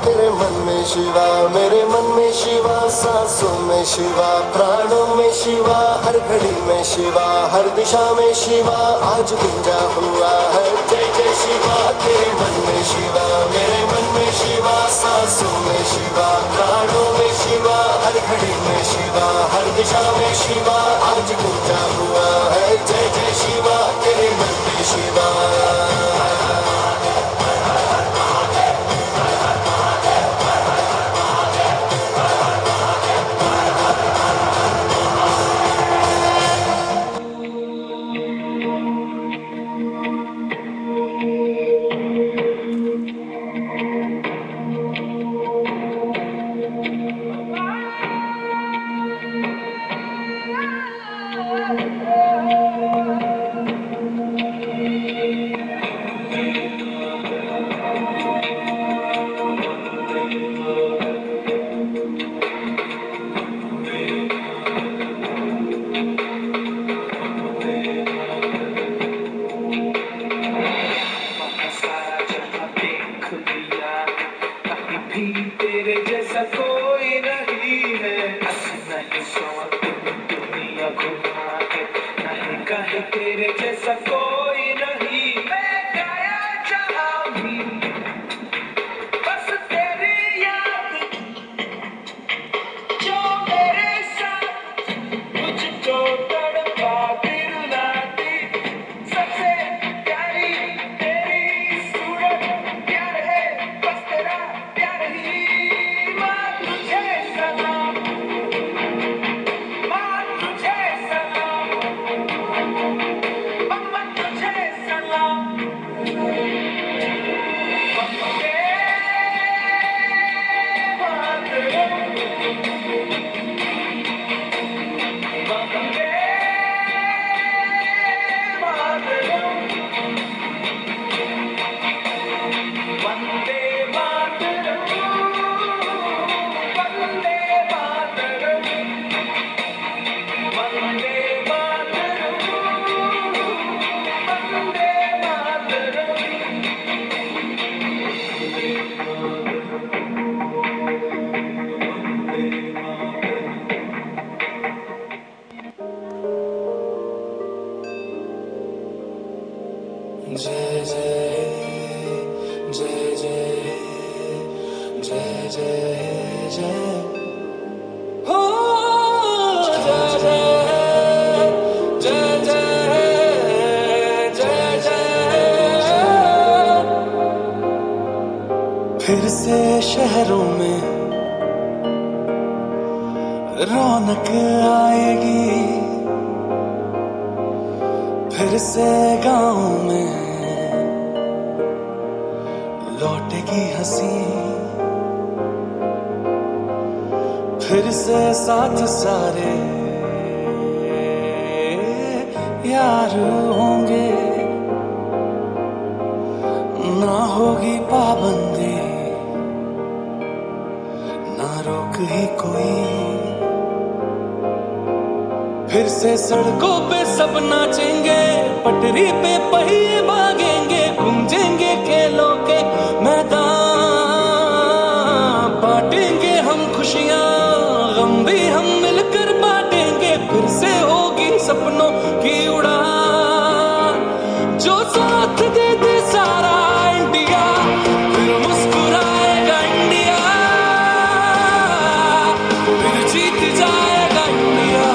तेरे मन में शिवा, मेरे मन में शिवा, सांसों में शिवा, प्राणों में शिवा, हर घड़ी में शिवा, हर दिशा में शिवा आज गुंजा हुआ है। जय जय शिवा। तेरे मन में शिवा, मेरे मन में शिवा, सांसों में शिवा, प्राणों में शिवा, हर घड़ी में शिवा, हर दिशा में शिवा आज गुंजा हुआ है। जय जय शिवा। तेरे मन में शिवा। जय जय जय जय जय जय जय हो जय जय जय जय जय जय। फिर से शहरों में रौनक आएगी, फिर से गाँव में लौटेगी हंसी, फिर से साथ सारे यार होंगे, ना होगी पाबंदी ना रोक ही कोई। फिर से सड़कों पे सब नाचेंगे, पटरी पे पहिए भागेंगे, गूंजेंगे खेलों के मैदान, बांटेंगे हम खुशियां, गम भी हम मिलकर बांटेंगे। फिर से होगी सपनों की उड़ान, जो साथ दे दे सारा इंडिया, फिर मुस्कुराएगा इंडिया, फिर जीत जाएगा इंडिया।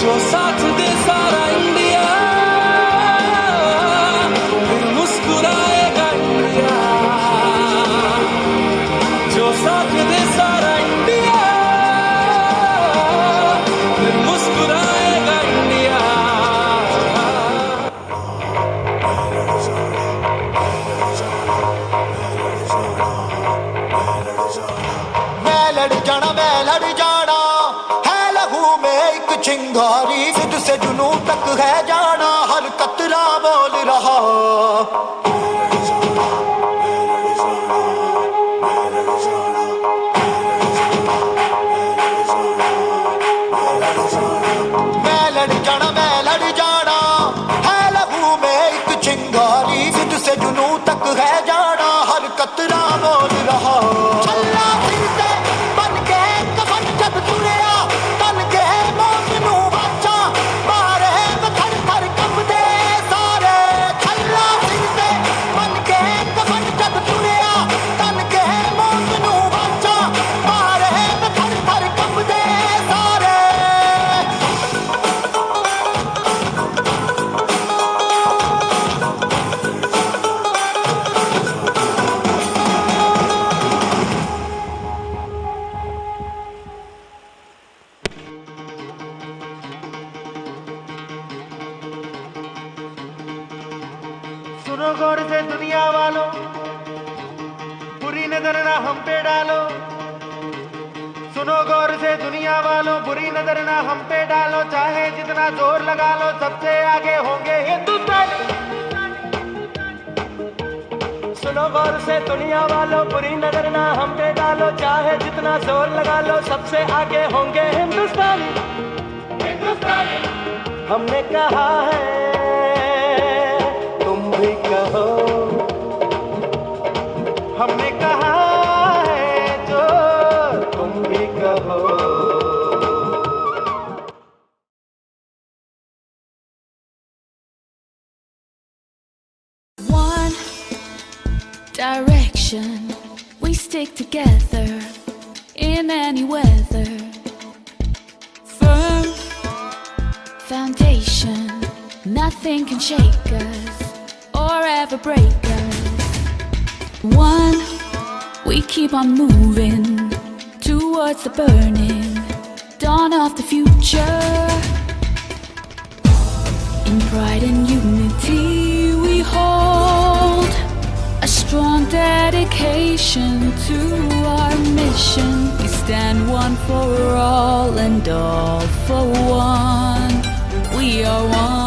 जो साथ दे सारा इंडिया, फिर मुस्कुराएगा इंडिया। जो चिंगारी जिद से जुनू तक है जाना हर कतरा बोल रहा मैं लड़ जाना है लहू में एक चिंगारी जिद से जुनू तक है जाना हर कतरा बोल रहा चला फिरते बन के कफन जब तुरिया तन के मौत नू बचा मारे थर थर कंबदे सारे चला फिरते बन के कफन जब तुरिया तन के मौत नू बचा मारे थर थर कंबदे सारे सुनो गौर से दुनिया वालों बुरी नजर ना हम पे डालो सुनो गौर से दुनिया वालों बुरी नजर ना हम पे डालो चाहे जितना जोर लगा लो सबसे आगे होंगे हिंदुस्तानी सुनो गौर से दुनिया वालों बुरी नजर ना हम पे डालो चाहे जितना जोर लगा लो सबसे आगे होंगे हिंदुस्तानी हमने कहा है तुम भी कहो हमने कहा है जो तुम भी कहो One direction, we stick together in any weather. Firm foundation, nothing can shake us or ever break us. One, we keep on moving towards the burning dawn of the future. In pride and unity we hold a strong dedication to our mission. We stand one for all and all for one. We are one.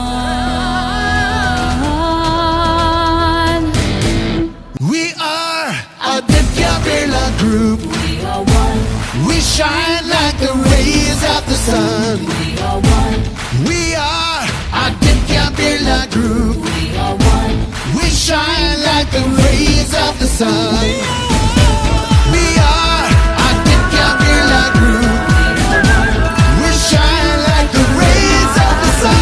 We are Aditya Birla Group. We are one. We shine like the rays of the sun. We are one. We are Aditya Birla Group. We are one. We shine like the rays of the sun. We are Aditya Birla Group. We shine like the rays of the sun.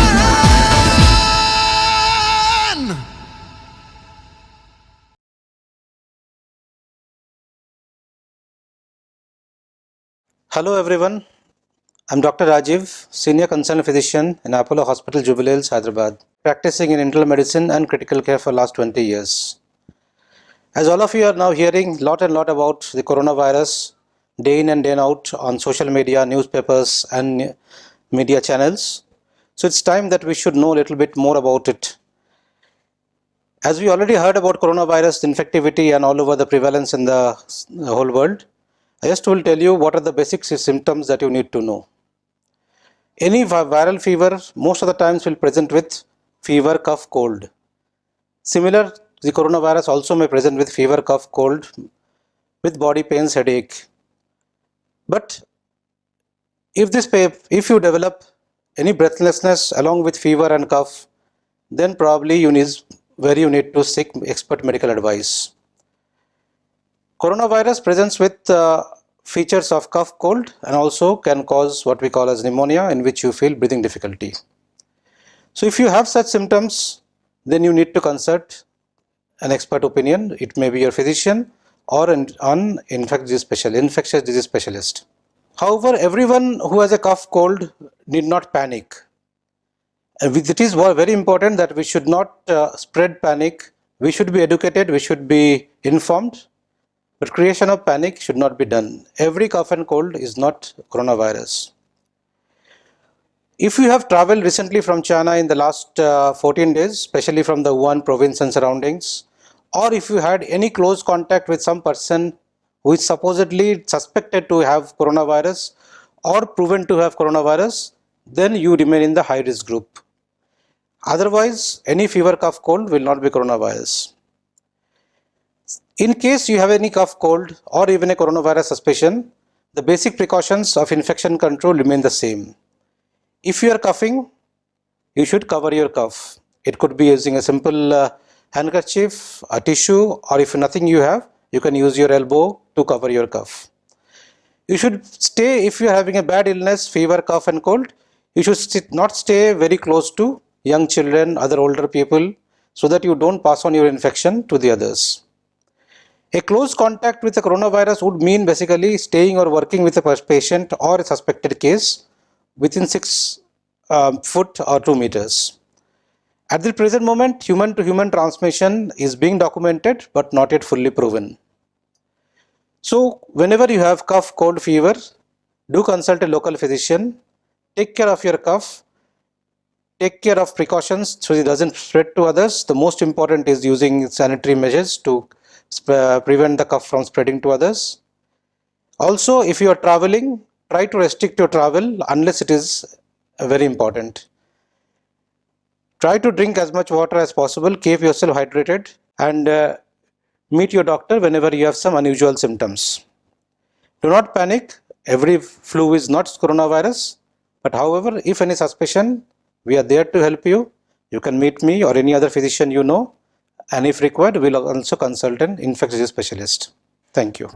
Hello everyone, I'm Dr. Rajiv, Senior Consultant Physician in Apollo Hospital, Jubilee, Hyderabad, practicing in internal medicine and critical care for last 20 years. As all of you are now hearing lot about the coronavirus day in and day out on social media, newspapers and media channels, so it's time that we should know a little bit more about it. As we already heard about coronavirus infectivity and all over the prevalence in the whole world, I just will tell you what are the basic symptoms that you need to know. Any viral fever most of the times will present with fever, cough, cold. Similar, the coronavirus also may present with fever, cough, cold, with body pains, headache. But if you develop any breathlessness along with fever and cough, then probably you need to seek expert medical advice. Coronavirus presents with features of cough, cold, and also can cause what we call as pneumonia, in which you feel breathing difficulty. So if you have such symptoms, then you need to consult an expert opinion. It may be your physician or an infectious disease specialist. However, everyone who has a cough, cold need not panic. It is very important that we should not spread panic. We should be educated, we should be informed. But creation of panic should not be done. Every cough and cold is not coronavirus. If you have traveled recently from China in the last 14 days, especially from the Wuhan province and surroundings, or if you had any close contact with some person who is supposedly suspected to have coronavirus or proven to have coronavirus, then you remain in the high risk group. Otherwise, any fever, cough, cold will not be coronavirus. In case you have any cough, cold or even a coronavirus suspicion, the basic precautions of infection control remain the same. If you are coughing, you should cover your cough. It could be using a simple handkerchief, a tissue, or if nothing you have, you can use your elbow to cover your cough. You should stay, if you are having a bad illness, fever, cough and cold, you should not stay very close to young children, other older people, so that you don't pass on your infection to the others. A close contact with the coronavirus would mean basically staying or working with a patient or a suspected case within 6 foot or 2 meters. At the present moment, human to human transmission is being documented but not yet fully proven. So whenever you have cough, cold, fever, do consult a local physician, take care of your cough, take care of precautions so it doesn't spread to others. The most important is using sanitary measures to prevent the cough from spreading to others. Also, if you are traveling, try to restrict your travel unless it is very important. Try to drink as much water as possible, keep yourself hydrated, and meet your doctor whenever you have some unusual symptoms. Do not panic, every flu is not coronavirus, but however, if any suspicion, we are there to help you. You can meet me or any other physician you know, and if required, we will also consult an infectious disease specialist. Thank you.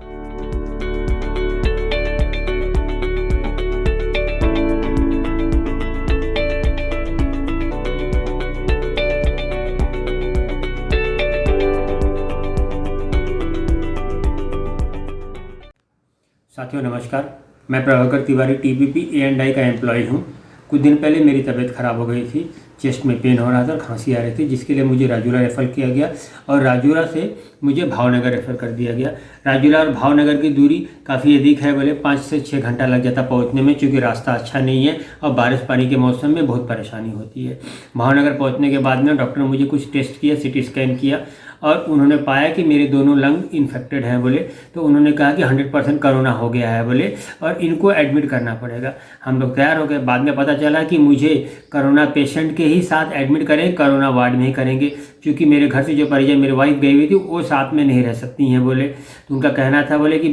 साथियों नमस्कार, मैं Prabhakar Tiwari TBP A&I का employ हूँ। कुछ दिन पहले मेरी तबीयत ख़राब हो गई थी, चेस्ट में पेन हो रहा था, खांसी आ रही थी, जिसके लिए मुझे राजूरा रेफ़र किया गया और राजूरा से मुझे भावनगर रेफ़र कर दिया गया। राजूरा और भावनगर की दूरी काफ़ी अधिक है, बोले 5 से 6 घंटा लग जाता पहुंचने में, क्योंकि रास्ता अच्छा नहीं है और बारिश पानी के मौसम में बहुत परेशानी होती है। भावनगर पहुंचने के बाद में डॉक्टर ने मुझे कुछ टेस्ट किया, CT स्कैन किया और उन्होंने पाया कि मेरे दोनों लंग इन्फेक्टेड हैं बोले, तो उन्होंने कहा कि 100% कोरोना हो गया है बोले और इनको एडमिट करना पड़ेगा। हम लोग तैयार हो गए। बाद में पता चला कि मुझे कोरोना पेशेंट के ही साथ एडमिट करें, कोरोना वार्ड में ही करेंगे, क्योंकि मेरे घर से जो परिजन मेरी वाइफ गई हुई थी वो साथ में नहीं रह सकती हैं बोले। तो उनका कहना था बोले कि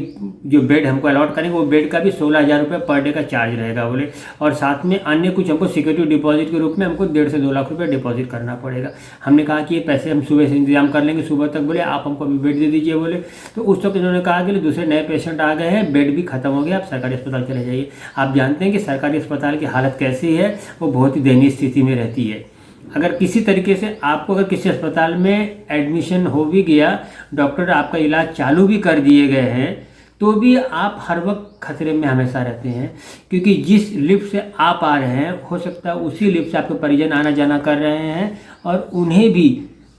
जो बेड हमको अलॉट करेंगे वो बेड का भी 16,000 रुपये पर डे का चार्ज रहेगा बोले, और साथ में अन्य कुछ हमको सिक्योरिटी डिपॉजिट के रूप में हमको 1.5 से 2 लाख रुपये डिपॉजिट करना पड़ेगा। हमने कहा कि ये पैसे हम सुबह से इंतजाम कर लेंगे, सुबह तक बोले आप हमको अभी बेड दे दीजिए बोले। तो उस वक्त इन्होंने कहा कि दूसरे नए पेशेंट आ गए हैं, बेड भी खत्म हो गया, आप सरकारी अस्पताल चले जाइए। आप जानते हैं कि सरकारी अस्पताल की हालत कैसी है, वो बहुत ही दयनीय स्थिति में रहती है। अगर किसी तरीके से आपको अगर किसी अस्पताल में एडमिशन हो भी गया, डॉक्टर आपका इलाज चालू भी कर दिए गए हैं, तो भी आप हर वक्त खतरे में हमेशा रहते हैं, क्योंकि जिस लिफ्ट से आप आ रहे हैं हो सकता है उसी लिफ्ट से आपके परिजन आना जाना कर रहे हैं और उन्हें भी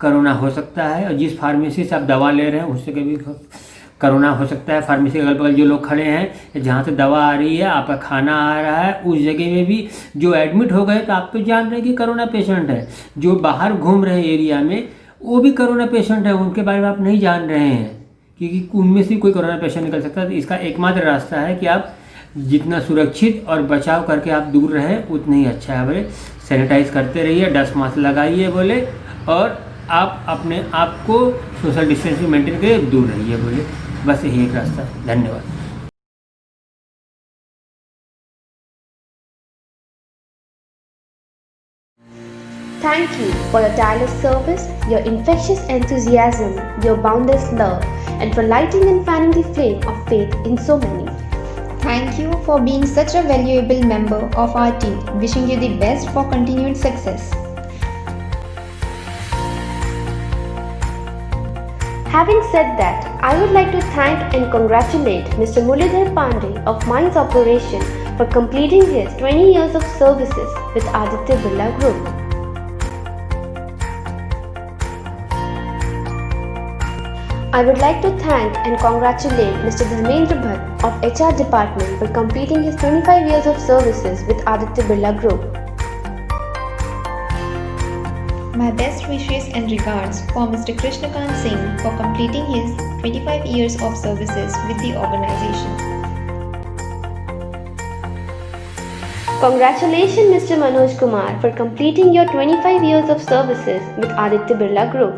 कोरोना हो सकता है। और जिस फार्मेसी से आप दवा ले रहे हैं उससे कभी कोरोना हो सकता है। फार्मेसी के अगल बगल जो लोग खड़े हैं, जहाँ से दवा आ रही है, आपका खाना आ रहा है, उस जगह में भी जो एडमिट हो गए तो आप तो जान रहे हैं कि कोरोना पेशेंट है। जो बाहर घूम रहे हैं एरिया में वो भी कोरोना पेशेंट है, उनके बारे में आप नहीं जान रहे हैं, क्योंकि उनमें से कोई कोरोना पेशेंट निकल सकता है। तो इसका एकमात्र रास्ता है कि आप जितना सुरक्षित और बचाव करके आप दूर रहें उतना ही अच्छा है बोले। सैनिटाइज करते रहिए, डस्ट मास्क लगाइए बोले, और आप अपने आप को सोशल डिस्टेंसिंग मेंटेन करिए, दूर रहिए बोले। बस यही एक रास्ता है। धन्यवाद। Thank you for your tireless service, your infectious enthusiasm, your boundless love, and for lighting and fanning the flame of faith in so many. Thank you for being such a valuable member of our team. Wishing you the best for continued success. Having said that, I would like to thank and congratulate Mr. Mulidhar Pandey of Mines Operation for completing his 20 years of services with Aditya Birla Group. I would like to thank and congratulate Mr. Dharmendra Bhatt of HR Department for completing his 25 years of services with Aditya Birla Group. My best wishes and regards for Mr. Krishnakant Singh for completing his 25 years of services with the organization. Congratulations, Mr. Manoj Kumar, for completing your 25 years of services with Aditya Birla Group.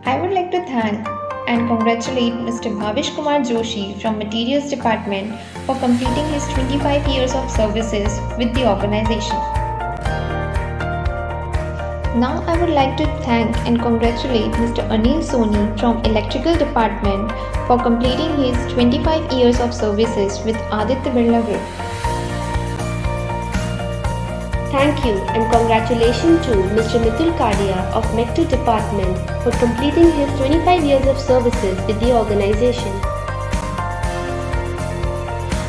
I would like to thank and congratulate Mr. Bhavish Kumar Joshi from Materials Department for completing his 25 years of services with the organization. Now I would like to thank and congratulate Mr. Anil Soni from Electrical Department for completing his 25 years of services with Aditya Birla Group. Thank you and congratulations to Mr. Mitul Kadia of MEC2 Department for completing his 25 years of services with the organization.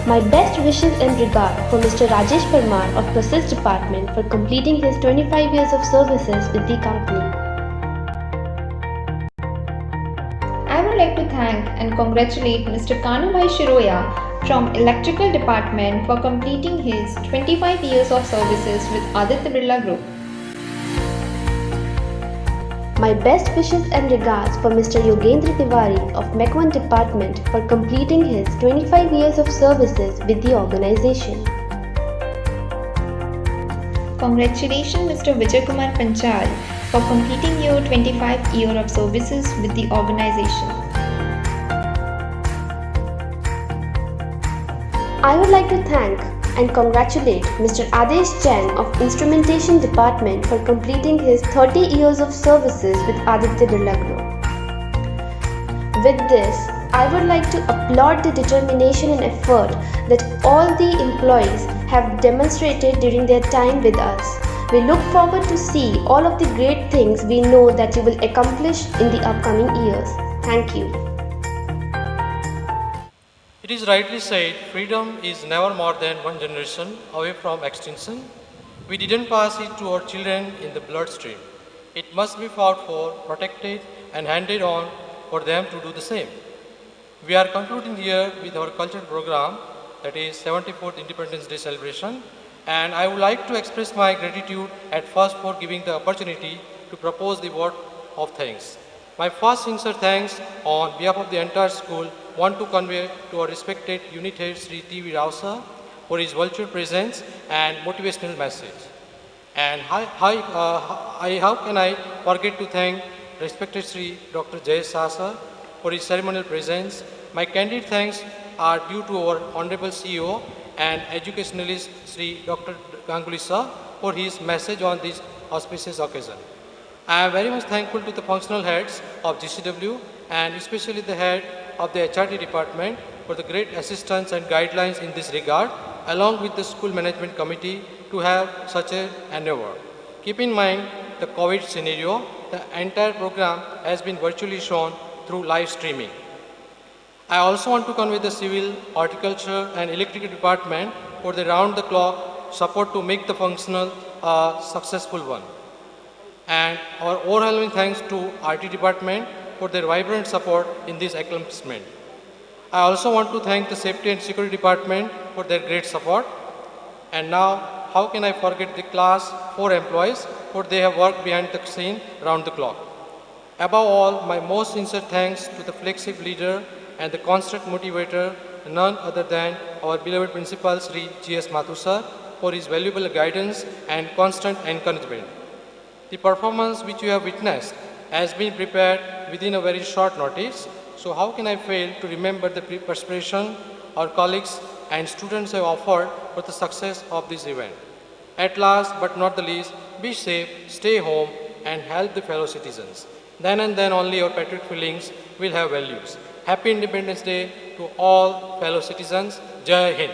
My best wishes and regard for Mr. Rajesh Parmar of Process Department for completing his 25 years of services with the company. I would like to thank and congratulate Mr. Kanubhai Shiroya from Electrical Department for completing his 25 years of services with Aditya Birla Group. My best wishes and regards for Mr. Yogendra Tiwari of MEC1 Department for completing his 25 years of services with the organization. Congratulations Mr. Vijay Kumar Panchal for completing your 25 year of services with the organization. I would like to thank and congratulate Mr. Adesh Jain of Instrumentation Department for completing his 30 years of services with Aditya Birla Group. With this, I would like to applaud the determination and effort that all the employees have demonstrated during their time with us. We look forward to see all of the great things we know that you will accomplish in the upcoming years. Thank you. It is rightly said, freedom is never more than one generation away from extinction. We didn't pass it to our children in the bloodstream. It must be fought for, protected, and handed on for them to do the same. We are concluding here with our cultural program, that is 74th Independence Day celebration, and I would like to express my gratitude at first for giving the opportunity to propose the word of thanks. My first sincere thanks on behalf of the entire school want to convey to our respected unit head Sri T.V. Rao sir for his virtual presence and motivational message. And how can I forget to thank respected Sri Dr. Jay Shah sir for his ceremonial presence. My candid thanks are due to our Honorable CEO and educationalist Sri Dr. Ganguly sir for his message on this auspicious occasion. I am very much thankful to the functional heads of GCW and especially the head of the HRD department for the great assistance and guidelines in this regard, along with the school management committee to have such an endeavor. Keep in mind the COVID scenario, the entire program has been virtually shown through live streaming. I also want to convey the civil, horticulture and electrical department for the round-the-clock support to make the functional a successful one. And our overwhelming thanks to RT department for their vibrant support in this accomplishment. I also want to thank the Safety and Security Department for their great support. And now, how can I forget the class 4 employees for they have worked behind the scene round the clock. Above all, my most sincere thanks to the flexible leader and the constant motivator, none other than our beloved Principal Sri G.S. Mathur sir for his valuable guidance and constant encouragement. The performance which you have witnessed has been prepared within a very short notice, so how can I fail to remember the perspiration our colleagues and students have offered for the success of this event. At last but not the least, be safe, stay home and help the fellow citizens. Then and then only our patriotic feelings will have values. Happy Independence Day to all fellow citizens. Jai Hind.